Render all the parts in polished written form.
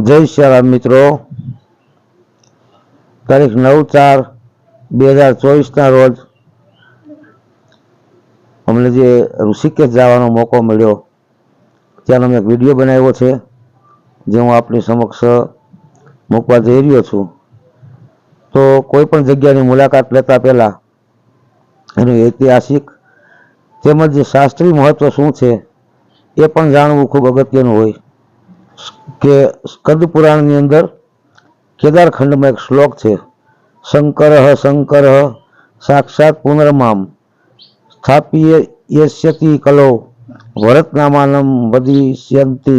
જય શ્યારામ મિત્રો, તારીખ 9/4/2024 રોજ અમને જે ઋષિકેશ જવાનો મોકો મળ્યો ત્યાંનો મેં એક વિડીયો બનાવ્યો છે જે હું આપની સમક્ષ મૂકવા જઈ રહ્યો છું. તો કોઈ પણ જગ્યાની મુલાકાત લેતા પહેલાં એનું ઐતિહાસિક તેમજ શાસ્ત્રીય મહત્વ શું છે એ પણ જાણવું ખૂબ અગત્યનું હોય કે સ્કંદ પુરાણની અંદર કેદારખંડમાં એક શ્લોક છે, શંકર શંકર સાક્ષાત પુનર્મામ સ્થાપીય યસ્યતિ કલો ભરતનામાનમ વદિષ્યંતિ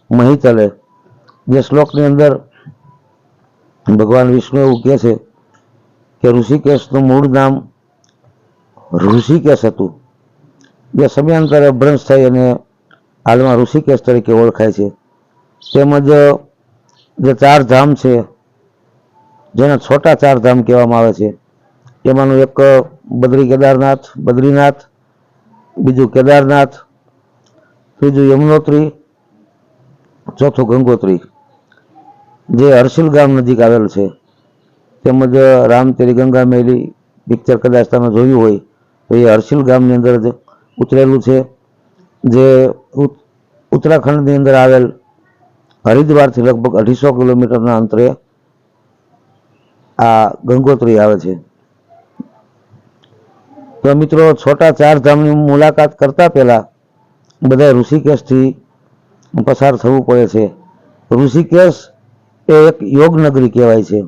મહિતલે. જે શ્લોકની અંદર ભગવાન વિષ્ણુ એવું કહે છે કે ઋષિકેશનું મૂળ નામ ઋષિકેશ હતું, જે સમયાંતરે ભ્રંશ થઈ અને હાલમાં ઋષિકેશ તરીકે ઓળખાય છે. તેમજ જે ચાર ધામ છે જેને છોટા ચાર ધામ કહેવામાં આવે છે એમાંનું એક બદ્રીનાથ, બીજું કેદારનાથ, ત્રીજું યમનોત્રી, ચોથું ગંગોત્રી, જે હર્ષિલ ગામ નજીક આવેલ છે. તેમજ રામ તેરી ગંગા મેલી પિક્ચર કદાચ તમે જોયું હોય તો એ હર્ષિલ ગામની અંદર જ ઉતરેલું છે, જે ઉત્તરાખંડની અંદર આવેલ હરિદ્વારથી લગભગ 250 કિલોમીટરના અંતરે આ ગંગોત્રી આવે છે. તો મિત્રો, છોટા ચાર ધામની મુલાકાત કરતા પહેલા બધા ઋષિકેશથી પસાર થવું પડે છે. ઋષિકેશ એ એક યોગ નગરી કહેવાય છે.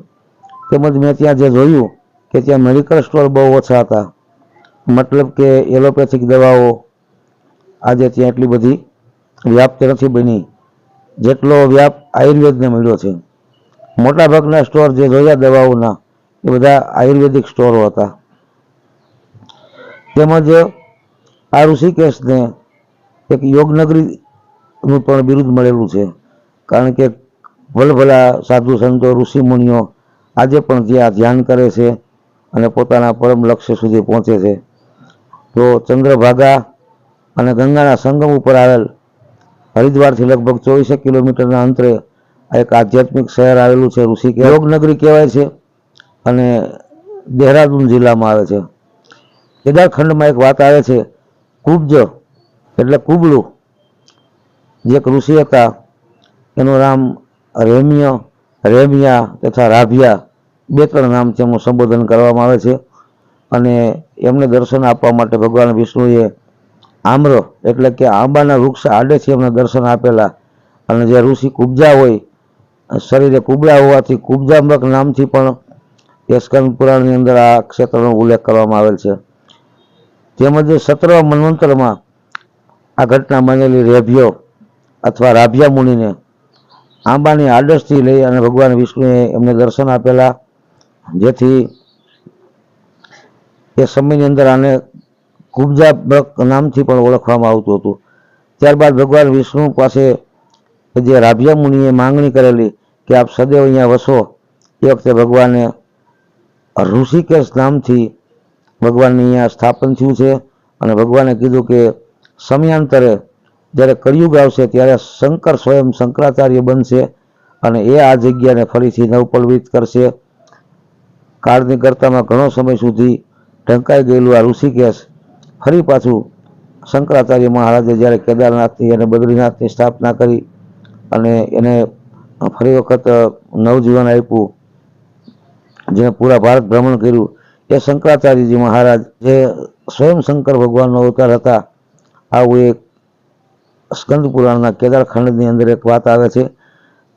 તેમજ મેં ત્યાં જે જોયું કે ત્યાં મેડિકલ સ્ટોર બહુ ઓછા હતા, મતલબ કે એલોપેથિક દવાઓ આજે ત્યાં એટલી બધી વ્યાપ્ત નથી બની જેટલો વ્યાપ આયુર્વેદને મળ્યો છે. મોટાભાગના સ્ટોર જે જોયા દવાઓના એ બધા આયુર્વેદિક સ્ટોરો હતા. તેમજ આ ઋષિકેશને એક યોગનગરીનું પણ બિરુદ મળેલું છે, કારણ કે ભલભલા સાધુ સંતો ઋષિ મુનિઓ આજે પણ ત્યાં ધ્યાન કરે છે અને પોતાના પરમ લક્ષ્ય સુધી પહોંચે છે. તો ચંદ્રભાગા અને ગંગાના સંગમ ઉપર આવેલ હરિદ્વારથી લગભગ 24 કિલોમીટરના અંતરે એક આધ્યાત્મિક શહેર આવેલું છે ઋષિકેશ. યોગનગરી કહેવાય છે અને દેહરાદૂન જિલ્લામાં આવે છે. કેદારખંડમાં એક વાત આવે છે, કુબ્જ એટલે કુબલું, જે એક ઋષિ હતા એનું નામ રેમિયા તથા રાભિયા, 2-3 નામથી એમનું સંબોધન કરવામાં આવે છે. અને એમને દર્શન આપવા માટે ભગવાન વિષ્ણુએ આમ્ર એટલે કે આંબાના વૃક્ષ આડેથી એમને દર્શન આપેલા. અને જે ઋષિ કુબ્જા હોય, શરીરે કુબળા હોવાથી કુબ્જામ્બક નામથી પણ એ સ્કંદ પુરાણની અંદર આ ક્ષેત્રનો ઉલ્લેખ કરવામાં આવેલ છે. તેમજ 17 મન્વંતરમાં આ ઘટના બનેલી. રેભ્યો અથવા રાભ્યા મુનિને આંબાની આડસથી લઈ અને ભગવાન વિષ્ણુએ એમને દર્શન આપેલા, જેથી એ સમયની અંદર આને કુબ્જાબ્રક નામથી પણ ઓળખવામાં આવતું હતું. ત્યારબાદ ભગવાન વિષ્ણુ પાસે જે રાભ્યા મુનિએ માંગણી કરેલી કે આપ સદૈવ અહીંયા વસો, એ વખતે ભગવાને ઋષિકેશ નામથી ભગવાનની અહીંયા સ્થાપન થયું છે. અને ભગવાને કીધું કે સમયાંતરે જ્યારે કળિયુગ આવશે ત્યારે શંકર સ્વયં શંકરાચાર્ય બનશે અને એ આ જગ્યાને ફરીથી નવપલ્વિત કરશે. કાળની કરતામાં ઘણો સમય સુધી ઢંકાઈ ગયેલું આ ઋષિકેશ ફરી પાછું શંકરાચાર્ય મહારાજે જ્યારે કેદારનાથની અને બદ્રીનાથની સ્થાપના કરી અને એને ફરી વખત નવજીવન આપ્યું, જેને પૂરા ભારત ભ્રમણ કર્યું, એ શંકરાચાર્યજી મહારાજ જે સ્વયં શંકર ભગવાનનો અવતાર હતા. આવું એક સ્કંદ પુરાણના કેદારખંડની અંદર એક વાત આવે છે.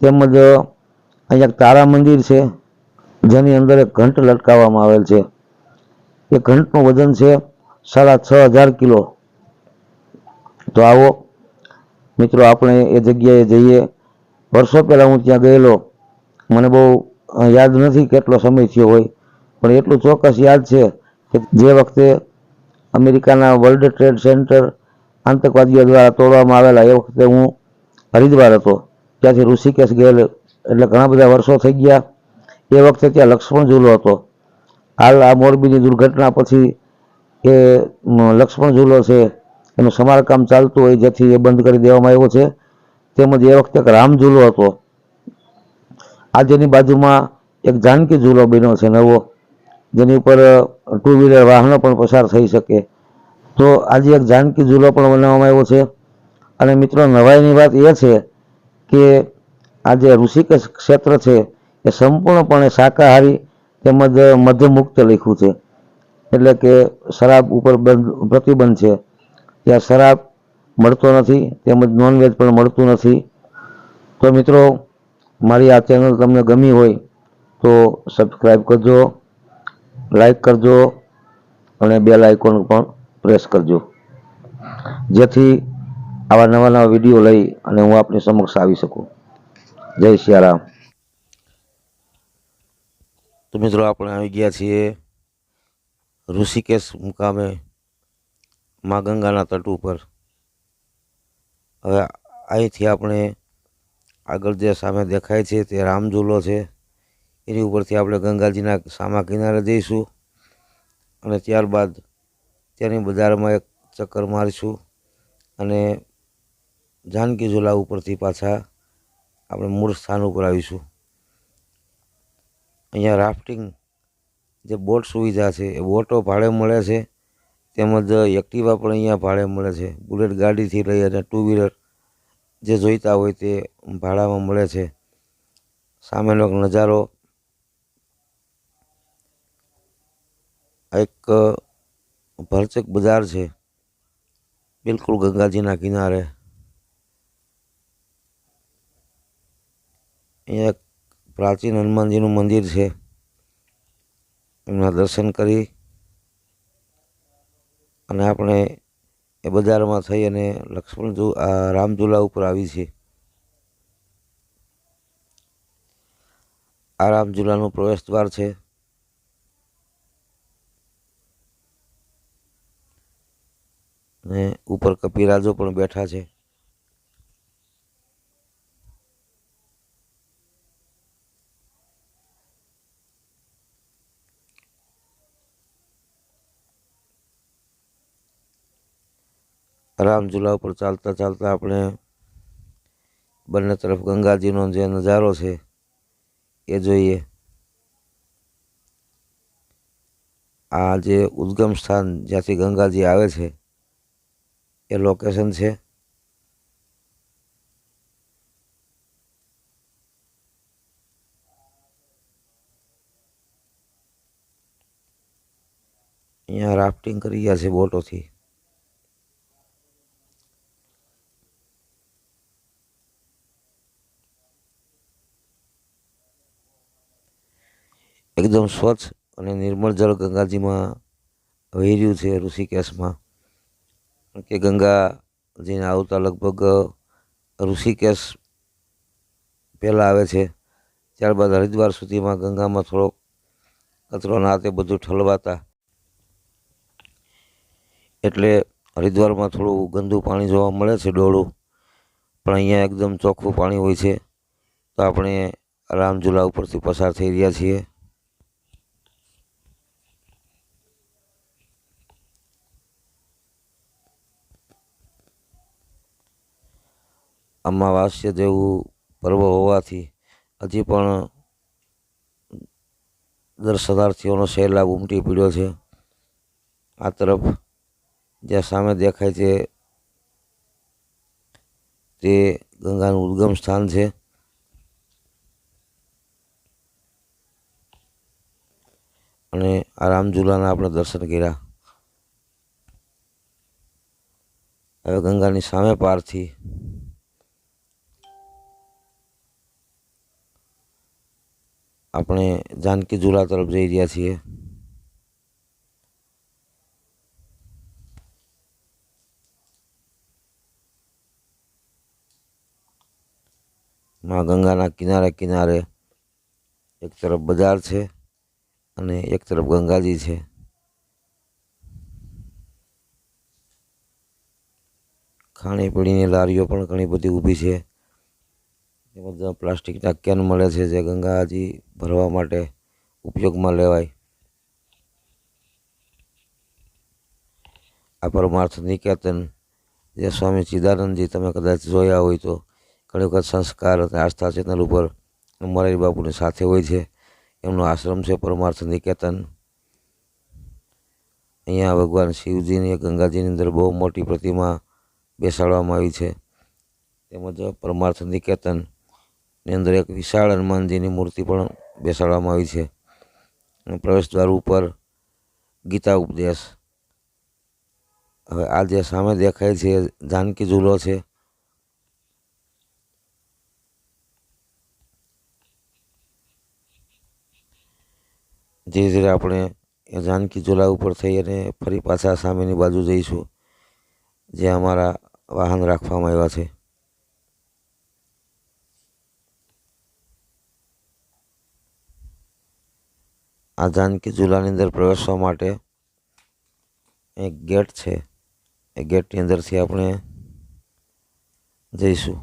તેમજ અહીંયા એક તારા મંદિર છે જેની અંદર એક ઘંટ લટકાવવામાં આવેલ છે. એ ઘંટનું વજન છે 6,500 કિલો. તો આવો મિત્રો, આપણે એ જગ્યાએ જઈએ. વર્ષો પહેલાં હું ત્યાં ગયેલો, મને બહુ યાદ નથી કેટલો સમય થયો હોય, પણ એટલું ચોક્કસ યાદ છે કે જે વખતે અમેરિકાના વર્લ્ડ ટ્રેડ સેન્ટર આતંકવાદીઓ દ્વારા તોડવામાં આવેલા એ વખતે હું હરિદ્વાર હતો, ત્યાંથી ઋષિકેશ ગયેલો, એટલે ઘણા બધા વર્ષો થઈ ગયા. એ વખતે ત્યાં લક્ષ્મણ ઝૂલો હતો. હાલ આ મોરબીની દુર્ઘટના પછી એ લક્ષ્મણ ઝૂલો છે એનું સમારકામ ચાલતું હોય, જેથી એ બંધ કરી દેવામાં આવ્યો છે. તેમજ એ વખતે એક રામ ઝૂલો હતો, આ જેની બાજુમાં એક જાનકી ઝૂલો બન્યો છે નવો, જેની ઉપર ટુ વ્હીલર વાહનો પણ પસાર થઈ શકે. તો આજે એક જાનકી ઝૂલો પણ બનાવવામાં આવ્યો છે. અને મિત્રો, નવાઈની વાત એ છે કે આ જે ઋષિકેશ ક્ષેત્ર છે એ સંપૂર્ણપણે શાકાહારી તેમજ મદ્યમુક્ત લખ્યું છે. એટલે કે શરાબ ઉપર પ્રતિબંધ છે. ત્યાં શરાબ મળતો નથી, તેમજ નોનવેજ પણ મળતું નથી. તો મિત્રો, મારી આ ચેનલ તમને ગમી હોય તો સબસ્ક્રાઈબ કરજો, લાઈક કરજો અને બેલ આઇકોન પણ પ્રેસ કરજો, જેથી આવા નવા નવા વિડીયો લઈ અને હું આપની સમક્ષ આવી શકું. જય સિયારામ. તો મિત્રો, આપણે આવી ગયા છીએ ઋષિકેશ મુકામે મા ગંગાના તટ ઉપર. હવે અહીંથી આપણે આગળ જે સામે દેખાય છે તે રામઝૂલો છે. એની ઉપરથી આપણે ગંગાજીના સામા કિનારે જઈશું અને ત્યારબાદ ત્યાંની બજારમાં એક ચક્કર મારીશું અને જાનકી ઝૂલા ઉપરથી પાછા આપણે મૂળ સ્થાન ઉપર આવીશું. અહીંયા રાફ્ટિંગ જે બોટ સુવિધા છે એ બોટો ભાડે મળે છે, તેમજ એક્ટિવા પણ અહીંયા ભાડે મળે છે. બુલેટ ગાડીથી લઈ અને ટુ વ્હીલર જે જોઈતા હોય તે ભાડામાં મળે છે. સામેનો નજારો એક ભરચક બજાર છે, બિલકુલ ગંગાજીના કિનારે. અહીંયા એક પ્રાચીન હનુમાનજીનું મંદિર છે, એમના દર્શન કરી અને આપણે એ બજારમાં થઈ અને રામઝૂલા ઉપર આવી છે. આ રામઝૂલાનું પ્રવેશ દ્વાર છે. અને ઉપર કપિરાજો પણ બેઠા છે. રામઝૂલા ઉપર ચાલતા ચાલતા આપણે બંને તરફ ગંગાજીનો જે નજારો છે એ જોઈએ. આ જે ઉદ્ગમ સ્થાન જ્યાંથી ગંગાજી આવે છે એ લોકેશન છે. અહીંયા રાફ્ટિંગ કરી ગયા છે બોટોથી. એકદમ સ્વચ્છ અને નિર્મળ જળ ગંગાજીમાં વહી રહ્યું છે ઋષિકેશમાં. કે ગંગાજીને આવતા લગભગ ઋષિકેશ પહેલાં આવે છે, ત્યારબાદ હરિદ્વાર સુધીમાં ગંગામાં થોડોક કચરો નાતે બધું ઠલવાતા, એટલે હરિદ્વારમાં થોડું ગંદુ પાણી જોવા મળે છે, ડોળું. પણ અહીંયા એકદમ ચોખ્ખું પાણી હોય છે. તો આપણે રામઝૂલા ઉપરથી પસાર થઈ રહ્યા છીએ. અમાવાસ્ય જેવું પર્વ હોવાથી હજી પણ દર્શનાર્થીઓનો સહેલાબ ઉમટી પડ્યો છે. આ તરફ જ્યાં સામે દેખાય છે તે ગંગાનું ઉદ્ગમ સ્થાન છે. અને આ રામઝૂલાના આપણે દર્શન કર્યા. હવે ગંગાની સામે પારથી આપણે જાનકી ઝૂલા તરફ જઈ રહ્યા છીએ. માં ગંગાના કિનારે કિનારે એક તરફ બજાર છે અને એક તરફ ગંગાજી છે. ખાણીપીણીની લારીઓ પણ ઘણી બધી ઊભી છે. એ બધા પ્લાસ્ટિકના કેન મળે છે જે ગંગાજી ભરવા માટે ઉપયોગમાં લેવાય. આ પરમાર્થ નિકેતન જે સ્વામી ચિદાનંદજી તમે કદાચ જોયા હોય તો ઘણી વખત સંસ્કાર અને આસ્થા ચેનલ ઉપર મોરારી બાપુની સાથે હોય છે. એમનો આશ્રમ છે પરમાર્થ નિકેતન. અહીંયા ભગવાન શિવજીની ગંગાજીની અંદર બહુ મોટી પ્રતિમા બેસાડવામાં આવી છે. તેમજ પરમાર્થ નિકેતનની અંદર એક વિશાળ હનુમાનજીની મૂર્તિ પણ બેસાડવામાં આવી છે. પ્રવેશ દ્વાર ઉપર ગીતા ઉપદેશ. હવે આ જે સામે દેખાય છે જાનકી ઝૂલો છે. ધીરે ધીરે આપણે જાનકી ઝૂલા ઉપર થઈ અને ફરી પાછા સામેની બાજુ જઈશું, જે અમારા વાહન રાખવામાં આવ્યા છે. આ જાનકી ઝૂલાની અંદર પ્રવેશવા માટે એક ગેટ છે. એ ગેટની અંદરથી આપણે જઈશું.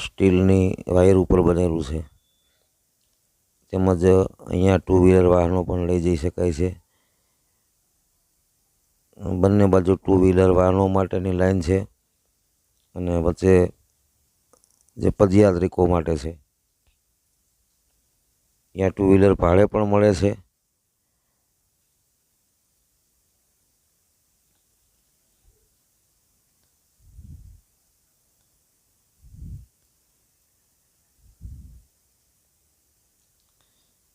સ્ટીલની વાયર ઉપર બનેલું છે. તેમજ અહીંયા ટુ વ્હીલર વાહનો પણ લઈ જઈ શકાય છે. બંને બાજુ ટુ વ્હીલર વાહનો માટેની લાઈન છે અને વચ્ચે જે પદયાત્રિકો માટે છે. અહીંયા ટુ વ્હીલર ભાડે પણ મળે છે.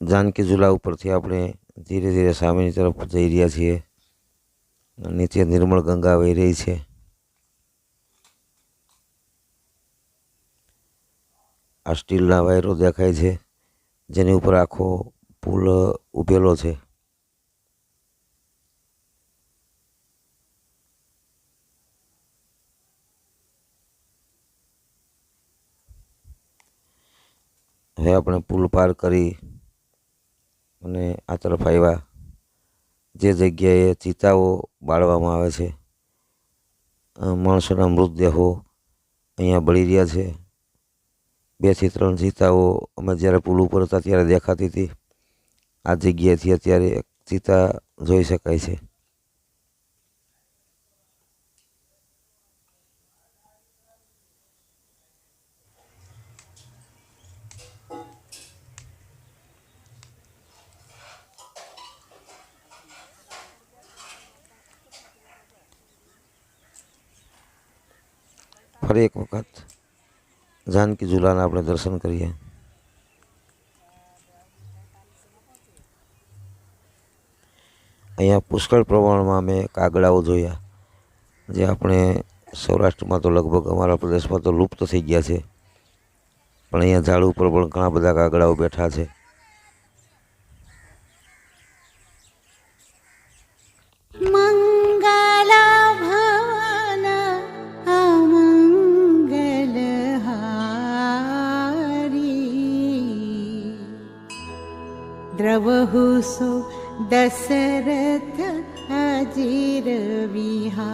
જાનકી ઝૂલા ઉપરથી આપણે ધીરે ધીરે સામેની તરફ જઈ રહ્યા છીએ. નીચે નિર્મળ ગંગા વહી રહી છે. આ સ્ટીલના વાયરો દેખાય છે, જેની ઉપર આખો પુલ ઉભેલો છે. હવે આપણે પુલ પાર કરી અને આ તરફ આવ્યા, જે જગ્યાએ ચિતાઓ બાળવામાં આવે છે. માણસોના મૃતદેહો અહીંયા બળી રહ્યા છે. 2 થી 3 ચિતાઓ અમે જ્યારે પુલ ઉપર હતા ત્યારે દેખાતી હતી. આ જગ્યાએથી અત્યારે એક ચિતા જોઈ શકાય છે. ફરી એક વખત જાનકી ઝૂલાના આપણે દર્શન કરીએ. અહીંયા પુષ્કળ પ્રમાણમાં અમે કાગડાઓ જોયા, જે આપણે સૌરાષ્ટ્રમાં તો લગભગ અમારા પ્રદેશમાં તો લુપ્ત થઈ ગયા છે, પણ અહીંયા ઝાડ ઉપર પણ ઘણા બધા કાગડાઓ બેઠા છે. द्रवहु सो दशरथ अजिर विहारी।